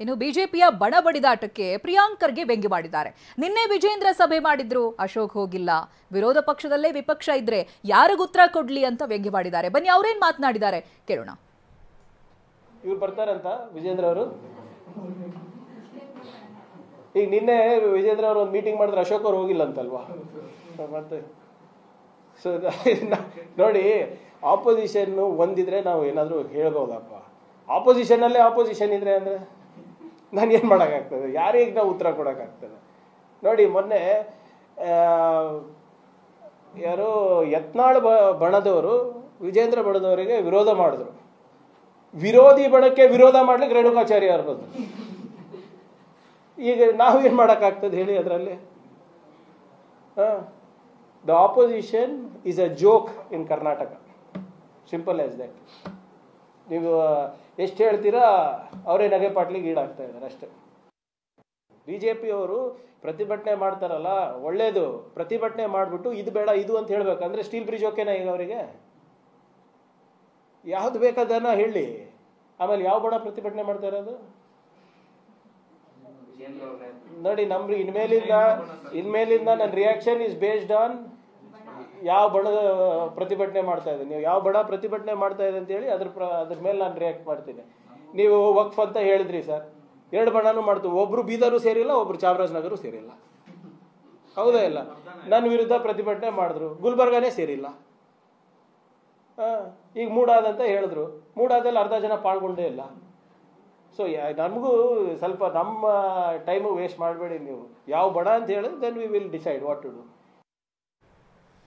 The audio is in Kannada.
ಇನ್ನು ಬಿಜೆಪಿಯ ಬಣ ಬಡಿದಾಟಕ್ಕೆ ಪ್ರಿಯಾಂಕರ್ಗೆ ವ್ಯಂಗ್ಯ ಮಾಡಿದ್ದಾರೆ. ನಿನ್ನೆ ವಿಜೇಂದ್ರ ಸಭೆ ಮಾಡಿದ್ರು, ಅಶೋಕ್ ಹೋಗಿಲ್ಲ. ವಿರೋಧ ಪಕ್ಷದಲ್ಲೇ ವಿಪಕ್ಷ ಇದ್ರೆ ಯಾರಿಗೂ ಉತ್ತರ ಕೊಡ್ಲಿ ಅಂತ ವ್ಯಂಗ್ಯ ಮಾಡಿದ್ದಾರೆ. ಬನ್ನಿ ಅವ್ರೇನ್ ಮಾತನಾಡಿದ್ದಾರೆ ಕೇಳೋಣ. ಇವ್ರು ಬರ್ತಾರಂತ ವಿಜೇಂದ್ರ ಅವರು. ಈಗ ನಿನ್ನೆ ವಿಜೇಂದ್ರ ಅವರು ಒಂದು ಮೀಟಿಂಗ್ ಮಾಡಿದ್ರೆ ಅಶೋಕ್ ಅವ್ರು ಹೋಗಿಲ್ಲ ಅಂತಲ್ವಾ? ಮತ್ತೆ ಸೊ ನೋಡಿ, ಆಪೋಸಿಷನ್ ಒಂದಿದ್ರೆ ನಾವು ಏನಾದರೂ ಹೇಳ್ಬೋದಪ್ಪ. ಆಪೋಸಿಷನ್ನಲ್ಲೇ ಆಪೋಸಿಷನ್ ಇದ್ರೆ ಅಂದರೆ ನಾನು ಏನು ಮಾಡೋಕ್ಕಾಗ್ತದೆ? ಯಾರಿಗೆ ನಾವು ಉತ್ತರ ಕೊಡೋಕ್ಕಾಗ್ತದೆ? ನೋಡಿ, ಮೊನ್ನೆ ಯಾರು ಯತ್ನಾಳ್ ಬಣದವರು ವಿಜೇಂದ್ರ ಬಣದವರಿಗೆ ವಿರೋಧ ಮಾಡಿದ್ರು. ವಿರೋಧಿ ಬಣಕ್ಕೆ ವಿರೋಧ ಮಾಡ್ಲಿಕ್ಕೆ ರೇಣುಕಾಚಾರ್ಯ ಅವರು ಬಂದರು. ಈಗ ನಾವು ಏನು ಮಾಡೋಕ್ಕಾಗ್ತದೆ ಹೇಳಿ ಅದರಲ್ಲಿ? The opposition is a joke in Karnataka, simple as that. ನೀವು ಎಷ್ಟು ಹೇಳ್ತೀರಾ ಅವರೇ ನಗೆ ಪಾಟ್ಲಿಗೆ ಈಡಾಗ್ತಾ ಇದ್ದಾರೆ ಅಷ್ಟೇ. ಬಿಜೆಪಿ ಅವರು ಪ್ರತಿಭಟನೆ ಮಾಡ್ತಾರಲ್ಲ, ಒಳ್ಳೇದು. ಪ್ರತಿಭಟನೆ ಮಾಡಿಬಿಟ್ಟು ಇದು ಬೇಡ ಇದು ಅಂತ ಹೇಳ್ಬೇಕಂದ್ರೆ ಸ್ಟೀಲ್ ಬ್ರಿಡ್ಜ್ ಓಕೆನಾ ಈಗ ಅವರಿಗೆ? ಯಾವ್ದು ಬೇಕಾದನ್ನ ಹೇಳಿ. ಆಮೇಲೆ ಯಾವ ಬಣ ಪ್ರತಿಭಟನೆ ಮಾಡ್ತಾ ಇರೋದು ನೋಡಿ. ನಮ್ಗೆ ಇನ್ಮೇಲಿಂದ ನನ್ನ ರಿಯಾಕ್ಷನ್ ಇಸ್ ಬೇಸ್ಡ್ ಆನ್ ಯಾವ ಬಣದ ಪ್ರತಿಭಟನೆ ಮಾಡ್ತಾ ಇದೆ, ನೀವು ಯಾವ ಬಣ ಪ್ರತಿಭಟನೆ ಮಾಡ್ತಾ ಇದೆ ಅಂತೇಳಿ ಅದ್ರ ಮೇಲೆ ನಾನು ರಿಯಾಕ್ಟ್ ಮಾಡ್ತೀನಿ. ನೀವು ವಕ್ಫ್ ಅಂತ ಹೇಳಿದ್ರಿ ಸರ್, 2 ಬಣನೂ ಮಾಡ್ತೀವಿ. ಒಬ್ರು ಬೀದರು ಸೇರಿಲ್ಲ, ಒಬ್ರು ಚಾಮರಾಜನಗರ ಸೇರಿಲ್ಲ. ಹೌದಾ ಇಲ್ಲ? ನನ್ನ ವಿರುದ್ಧ ಪ್ರತಿಭಟನೆ ಮಾಡಿದ್ರು, ಗುಲ್ಬರ್ಗಾನೇ ಸೇರಿಲ್ಲ. ಈಗ ಮೂಡಾದಂತ ಹೇಳಿದ್ರು, ಮೂಡಾದಲ್ಲಿ ಅರ್ಧ ಜನ ಪಾಲ್ಗೊಂಡೇ ಇಲ್ಲ. ಸೊ ನಮಗೂ ಸ್ವಲ್ಪ ನಮ್ಮ ಟೈಮು ವೇಸ್ಟ್ ಮಾಡಬೇಡಿ ನೀವು. ಯಾವ ಬಣ ಅಂತ ಹೇಳಿದ್ರೆ then we will decide what to do.